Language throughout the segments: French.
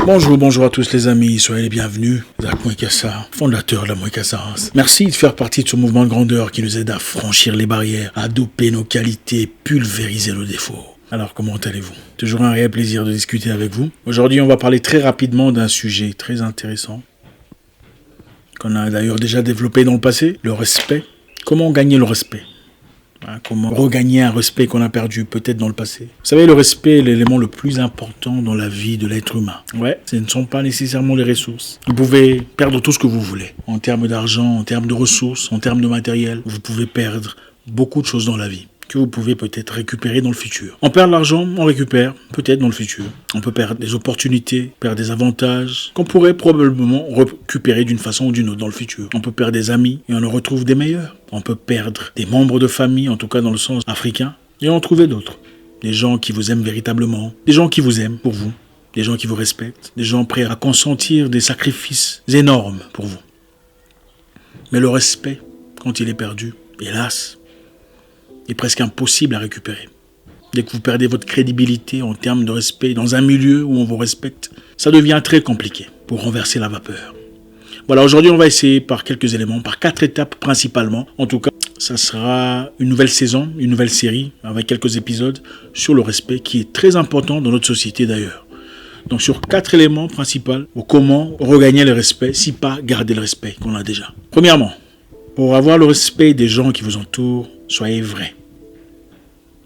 Bonjour à tous les amis, soyez les bienvenus. Zach Mouekassa, fondateur de la Mouekassa House. Merci de faire partie de ce mouvement de grandeur qui nous aide à franchir les barrières, à doper nos qualités, pulvériser nos défauts. Alors comment allez-vous? Toujours un réel plaisir de discuter avec vous. Aujourd'hui on va parler très rapidement d'un sujet très intéressant qu'on a d'ailleurs déjà développé dans le passé, le respect. Comment gagner le respect? Comment regagner un respect qu'on a perdu peut-être dans le passé. Vous savez, le respect est l'élément le plus important dans la vie de l'être humain. Ouais, ce ne sont pas nécessairement les ressources. Vous pouvez perdre tout ce que vous voulez. En termes d'argent, en termes de ressources, en termes de matériel. Vous pouvez perdre beaucoup de choses dans la vie que vous pouvez peut-être récupérer dans le futur. On perd l'argent, on récupère peut-être dans le futur. On peut perdre des opportunités, perdre des avantages qu'on pourrait probablement récupérer d'une façon ou d'une autre dans le futur. On peut perdre des amis et on en retrouve des meilleurs. On peut perdre des membres de famille, en tout cas dans le sens africain, et en trouver d'autres. Des gens qui vous aiment véritablement, des gens qui vous aiment pour vous, des gens qui vous respectent, des gens prêts à consentir des sacrifices énormes pour vous. Mais le respect, quand il est perdu, hélas, est presque impossible à récupérer. Dès que vous perdez votre crédibilité en termes de respect dans un milieu où on vous respecte, ça devient très compliqué pour renverser la vapeur. Voilà, aujourd'hui on va essayer par quelques éléments, par 4 étapes principalement. En tout cas, ça sera une nouvelle saison, une nouvelle série avec quelques épisodes sur le respect qui est très important dans notre société d'ailleurs. Donc sur 4 éléments principaux, comment regagner le respect, si pas garder le respect qu'on a déjà. Premièrement, pour avoir le respect des gens qui vous entourent, soyez vrai.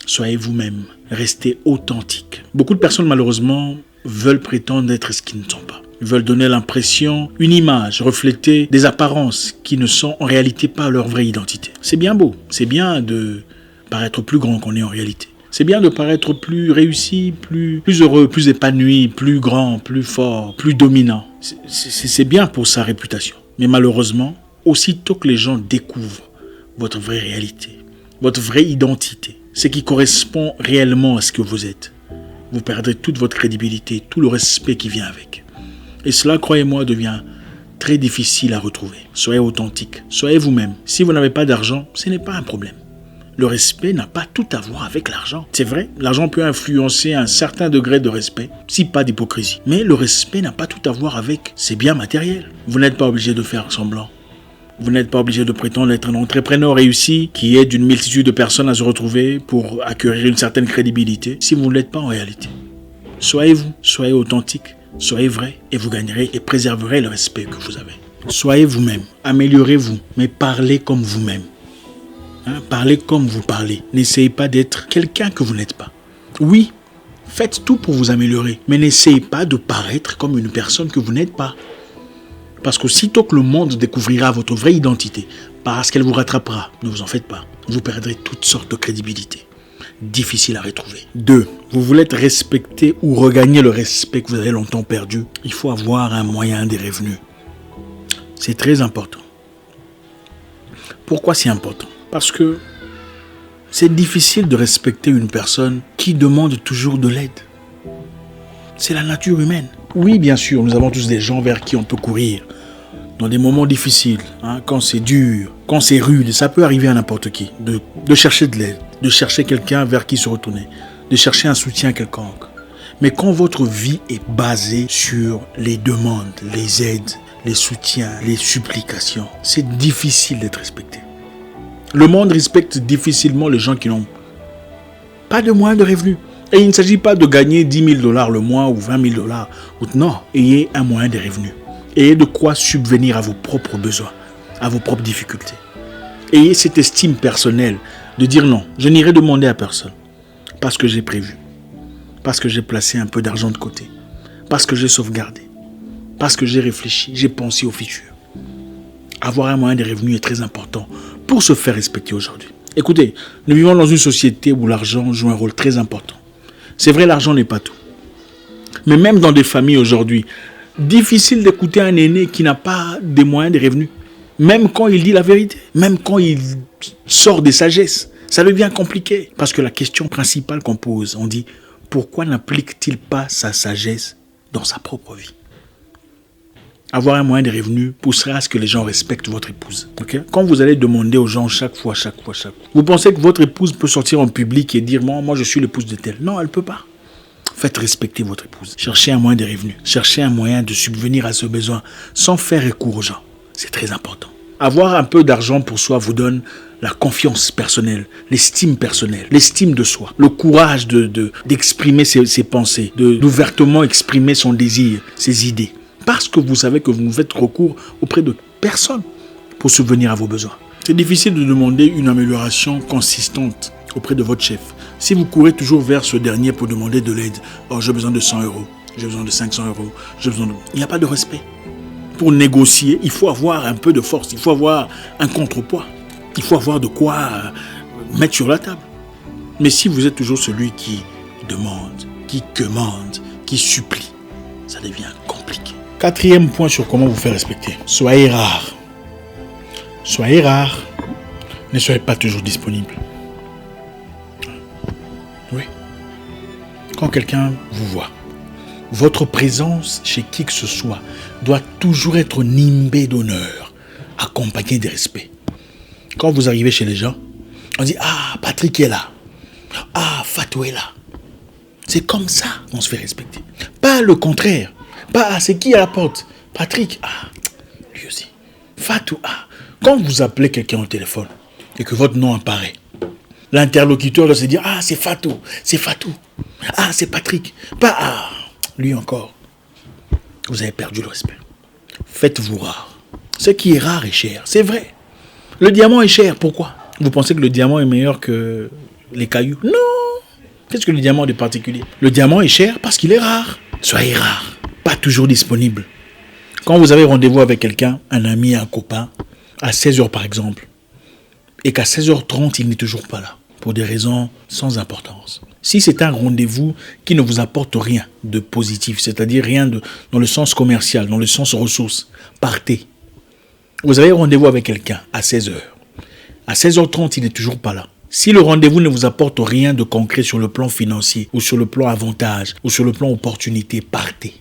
Soyez vous-même. Restez authentique. Beaucoup de personnes, malheureusement, veulent prétendre être ce qu'ils ne sont pas. Ils veulent donner l'impression, une image, refléter des apparences qui ne sont en réalité pas leur vraie identité. C'est bien beau. C'est bien de paraître plus grand qu'on est en réalité. C'est bien de paraître plus réussi, plus heureux, plus épanoui, plus grand, plus fort, plus dominant. C'est bien pour sa réputation. Mais malheureusement, aussitôt que les gens découvrent votre vraie réalité, votre vraie identité, ce qui correspond réellement à ce que vous êtes, vous perdrez toute votre crédibilité, tout le respect qui vient avec. Et cela, croyez-moi, devient très difficile à retrouver. Soyez authentique, soyez vous-même. Si vous n'avez pas d'argent, ce n'est pas un problème. Le respect n'a pas tout à voir avec l'argent. C'est vrai, l'argent peut influencer un certain degré de respect, si pas d'hypocrisie. Mais le respect n'a pas tout à voir avec ses biens matériels. Vous n'êtes pas obligé de faire semblant. Vous n'êtes pas obligé de prétendre être un entrepreneur réussi qui aide une multitude de personnes à se retrouver pour acquérir une certaine crédibilité si vous ne l'êtes pas en réalité. Soyez vous, soyez authentique, soyez vrai et vous gagnerez et préserverez le respect que vous avez. Soyez vous-même, améliorez-vous, mais parlez comme vous-même. Parlez comme vous parlez. N'essayez pas d'être quelqu'un que vous n'êtes pas. Oui, faites tout pour vous améliorer, mais n'essayez pas de paraître comme une personne que vous n'êtes pas. Parce qu'aussitôt que le monde découvrira votre vraie identité, parce qu'elle vous rattrapera, ne vous en faites pas, vous perdrez toutes sortes de crédibilité. Difficile à retrouver. 2. Vous voulez être respecté ou regagner le respect que vous avez longtemps perdu, il faut avoir un moyen des revenus. C'est très important. Pourquoi c'est important? Parce que c'est difficile de respecter une personne qui demande toujours de l'aide. C'est la nature humaine. Oui, bien sûr, nous avons tous des gens vers qui on peut courir. Dans des moments difficiles, quand c'est dur, quand c'est rude, ça peut arriver à n'importe qui. De chercher de l'aide, de chercher quelqu'un vers qui se retourner, de chercher un soutien quelconque. Mais quand votre vie est basée sur les demandes, les aides, les soutiens, les supplications, c'est difficile d'être respecté. Le monde respecte difficilement les gens qui n'ont pas de moyens de revenus. Et il ne s'agit pas de gagner 10 000 $ le mois ou 20 000 $. Non, ayez un moyen de revenus. Ayez de quoi subvenir à vos propres besoins, à vos propres difficultés. Ayez cette estime personnelle de dire non, je n'irai demander à personne. Parce que j'ai prévu. Parce que j'ai placé un peu d'argent de côté. Parce que j'ai sauvegardé. Parce que j'ai réfléchi, j'ai pensé au futur. Avoir un moyen de revenus est très important pour se faire respecter aujourd'hui. Écoutez, nous vivons dans une société où l'argent joue un rôle très important. C'est vrai, l'argent n'est pas tout. Mais même dans des familles aujourd'hui, difficile d'écouter un aîné qui n'a pas des moyens de revenus. Même quand il dit la vérité, même quand il sort des sagesses, ça devient compliqué. Parce que la question principale qu'on pose, on dit, pourquoi n'applique-t-il pas sa sagesse dans sa propre vie? Avoir un moyen de revenus poussera à ce que les gens respectent votre épouse. Okay? Quand vous allez demander aux gens chaque fois, vous pensez que votre épouse peut sortir en public et dire, moi je suis l'épouse de tel. Non, elle ne peut pas. Faites respecter votre épouse. Cherchez un moyen de revenus. Cherchez un moyen de subvenir à ce besoin sans faire recours aux gens. C'est très important. Avoir un peu d'argent pour soi vous donne la confiance personnelle, l'estime personnelle, l'estime de soi, le courage d'exprimer ses pensées, d'ouvertement exprimer son désir, ses idées. Parce que vous savez que vous ne faites recours auprès de personne pour subvenir à vos besoins. C'est difficile de demander une amélioration consistante auprès de votre chef. Si vous courez toujours vers ce dernier pour demander de l'aide, oh j'ai besoin de 100 €, j'ai besoin de 500 €, il n'y a pas de respect. Pour négocier, il faut avoir un peu de force, il faut avoir un contrepoids, il faut avoir de quoi mettre sur la table. Mais si vous êtes toujours celui qui demande, qui commande, qui supplie, ça devient compliqué. 4e point sur comment vous faire respecter. Soyez rare. Soyez rare. Ne soyez pas toujours disponible. Oui. Quand quelqu'un vous voit, votre présence chez qui que ce soit doit toujours être nimbée d'honneur, accompagnée de respect. Quand vous arrivez chez les gens, on dit « Ah, Patrick est là. Ah, Fatou est là. » C'est comme ça qu'on se fait respecter. Pas le contraire. Pas « Ah, c'est qui à la porte? Patrick. Ah, lui aussi. Fatou. Ah. » Quand vous appelez quelqu'un au téléphone et que votre nom apparaît, l'interlocuteur doit se dire « Ah, c'est Fatou. C'est Fatou. Ah, c'est Patrick. Pas « Ah, lui encore. » Vous avez perdu le respect. Faites-vous rare. Ce qui est rare est cher. C'est vrai. Le diamant est cher. Pourquoi? Vous pensez que le diamant est meilleur que les cailloux? Non. Qu'est-ce que le diamant de particulier? Le diamant est cher parce qu'il est rare. Soyez rare. Pas toujours disponible. Quand vous avez rendez-vous avec quelqu'un, un ami, un copain, à 16h par exemple, et qu'à 16h30, il n'est toujours pas là, pour des raisons sans importance. Si c'est un rendez-vous qui ne vous apporte rien de positif, c'est-à-dire rien dans le sens commercial, dans le sens ressources, partez. Vous avez rendez-vous avec quelqu'un à 16h. À 16h30, il n'est toujours pas là. Si le rendez-vous ne vous apporte rien de concret sur le plan financier, ou sur le plan avantage, ou sur le plan opportunité, partez.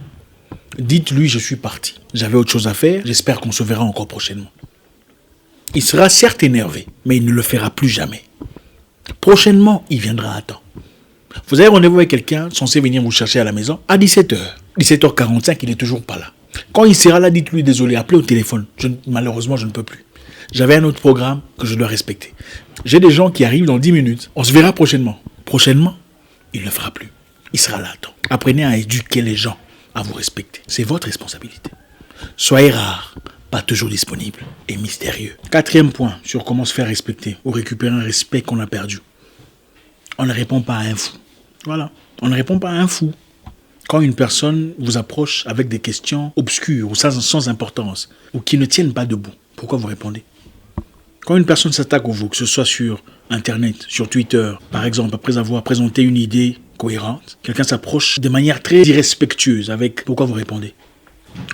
Dites-lui, je suis parti. J'avais autre chose à faire, j'espère qu'on se verra encore prochainement. Il sera certes énervé, mais il ne le fera plus jamais. Prochainement, il viendra à temps. Vous avez rendez-vous avec quelqu'un censé venir vous chercher à la maison à 17h. 17h45, il n'est toujours pas là. Quand il sera là, dites-lui désolé, appelez au téléphone. Malheureusement, je ne peux plus. J'avais un autre programme que je dois respecter. J'ai des gens qui arrivent dans 10 minutes. On se verra prochainement. Prochainement, il ne le fera plus. Il sera là à temps. Apprenez à éduquer les gens à vous respecter. C'est votre responsabilité. Soyez rare, pas toujours disponible et mystérieux. 4e point sur comment se faire respecter ou récupérer un respect qu'on a perdu. On ne répond pas à un fou. Voilà. On ne répond pas à un fou. Quand une personne vous approche avec des questions obscures ou sans importance ou qui ne tiennent pas debout, pourquoi vous répondez? Quand une personne s'attaque à vous, que ce soit sur Internet, sur Twitter, par exemple, après avoir présenté une idée cohérente, quelqu'un s'approche de manière très irrespectueuse avec pourquoi vous répondez?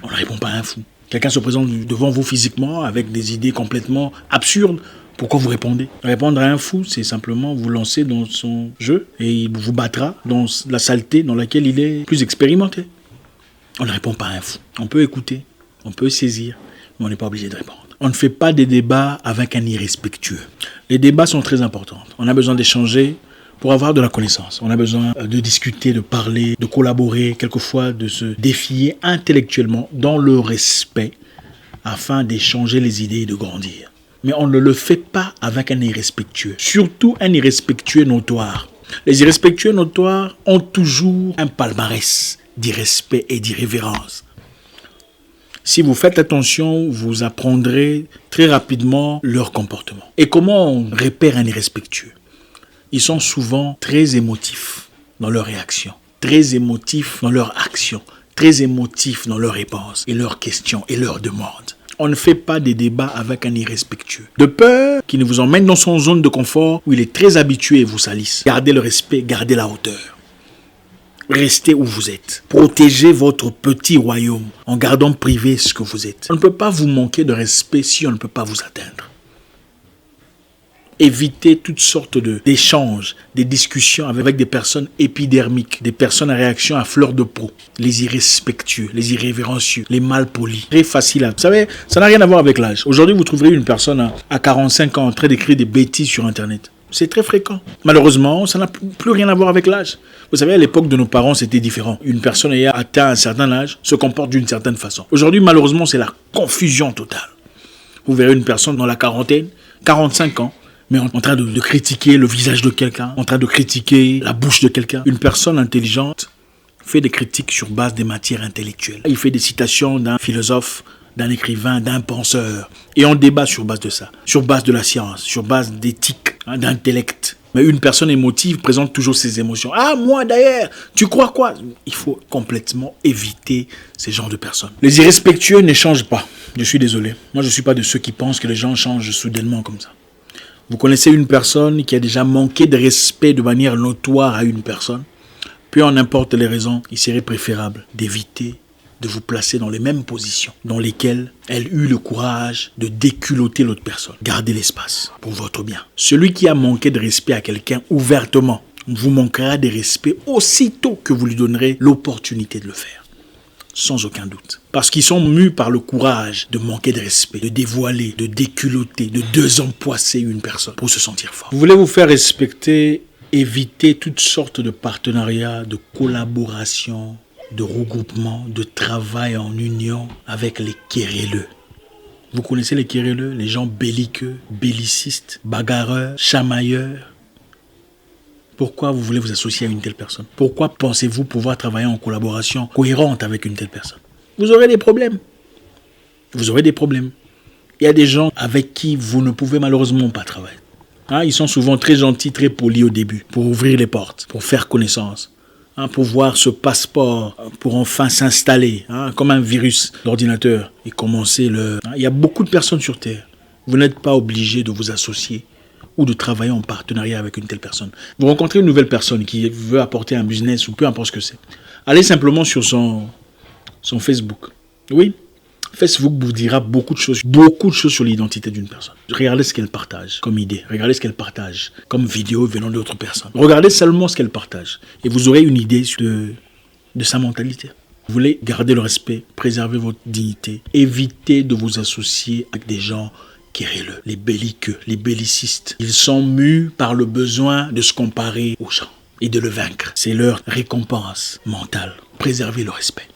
On ne répond pas à un fou. Quelqu'un se présente devant vous physiquement avec des idées complètement absurdes. Pourquoi vous répondez? Répondre à un fou, c'est simplement vous lancer dans son jeu et il vous battra dans la saleté dans laquelle il est plus expérimenté. On ne répond pas à un fou. On peut écouter, on peut saisir, mais on n'est pas obligé de répondre. On ne fait pas des débats avec un irrespectueux. Les débats sont très importants. On a besoin d'échanger pour avoir de la connaissance. On a besoin de discuter, de parler, de collaborer, quelquefois de se défier intellectuellement dans le respect afin d'échanger les idées et de grandir. Mais on ne le fait pas avec un irrespectueux. Surtout un irrespectueux notoire. Les irrespectueux notoires ont toujours un palmarès d'irrespect et d'irrévérence. Si vous faites attention, vous apprendrez très rapidement leur comportement. Et comment on repère un irrespectueux? Ils sont souvent très émotifs dans leurs réactions, très émotifs dans leurs actions, très émotifs dans leurs réponses et leurs questions et leurs demandes. On ne fait pas des débats avec un irrespectueux. De peur qu'il ne vous emmène dans son zone de confort où il est très habitué et vous salisse. Gardez le respect, gardez la hauteur. Restez où vous êtes. Protégez votre petit royaume en gardant privé ce que vous êtes. On ne peut pas vous manquer de respect si on ne peut pas vous atteindre. Évitez toutes sortes d'échanges, des discussions avec des personnes épidermiques, des personnes à réaction à fleur de peau, les irrespectueux, les irrévérencieux, les malpolis. Très facile à... Vous savez, ça n'a rien à voir avec l'âge. Aujourd'hui, vous trouverez une personne à 45 ans en train d'écrire des bêtises sur Internet. C'est très fréquent. Malheureusement, ça n'a plus rien à voir avec l'âge. Vous savez, à l'époque de nos parents, c'était différent. Une personne ayant atteint un certain âge se comporte d'une certaine façon. Aujourd'hui, malheureusement, c'est la confusion totale. Vous verrez une personne dans la quarantaine, 45 ans, mais en train de critiquer le visage de quelqu'un, en train de critiquer la bouche de quelqu'un. Une personne intelligente fait des critiques sur base des matières intellectuelles. Il fait des citations d'un philosophe, d'un écrivain, d'un penseur. Et on débat sur base de ça, sur base de la science, sur base d'éthique, d'intellect. Mais une personne émotive présente toujours ses émotions. Ah, moi d'ailleurs, tu crois quoi? Il faut complètement éviter ces genres de personnes. Les irrespectueux ne changent pas. Je suis désolé. Moi, je ne suis pas de ceux qui pensent que les gens changent soudainement comme ça. Vous connaissez une personne qui a déjà manqué de respect de manière notoire à une personne. Peu importe les raisons, il serait préférable d'éviter de vous placer dans les mêmes positions dans lesquelles elle eut le courage de déculotter l'autre personne. Gardez l'espace pour votre bien. Celui qui a manqué de respect à quelqu'un ouvertement vous manquera de respect aussitôt que vous lui donnerez l'opportunité de le faire. Sans aucun doute. Parce qu'ils sont mus par le courage de manquer de respect, de dévoiler, de déculotter, de désempoisser une personne pour se sentir fort. Vous voulez vous faire respecter, évitez toutes sortes de partenariats, de collaborations, de regroupement, de travail en union avec les querelleux. Vous connaissez les querelleux, les gens belliqueux, bellicistes, bagarreurs, chamailleurs. Pourquoi vous voulez vous associer à une telle personne? Pourquoi pensez-vous pouvoir travailler en collaboration cohérente avec une telle personne? Vous aurez des problèmes. Vous aurez des problèmes. Il y a des gens avec qui vous ne pouvez malheureusement pas travailler. Ils sont souvent très gentils, très polis au début, pour ouvrir les portes, pour faire connaissance. Pour voir ce passeport, pour enfin s'installer, comme un virus d'ordinateur et commencer le... Il y a beaucoup de personnes sur Terre. Vous n'êtes pas obligé de vous associer ou de travailler en partenariat avec une telle personne. Vous rencontrez une nouvelle personne qui veut apporter un business ou peu importe ce que c'est. Allez simplement sur son Facebook. Oui, Facebook vous dira beaucoup de choses sur l'identité d'une personne. Regardez ce qu'elle partage comme idée. Regardez ce qu'elle partage comme vidéo venant d'autres personnes. Regardez seulement ce qu'elle partage et vous aurez une idée de sa mentalité. Vous voulez garder le respect, préserver votre dignité, évitez de vous associer avec des gens querelleux, les belliqueux, les bellicistes. Ils sont mus par le besoin de se comparer aux gens et de le vaincre. C'est leur récompense mentale. Préservez le respect.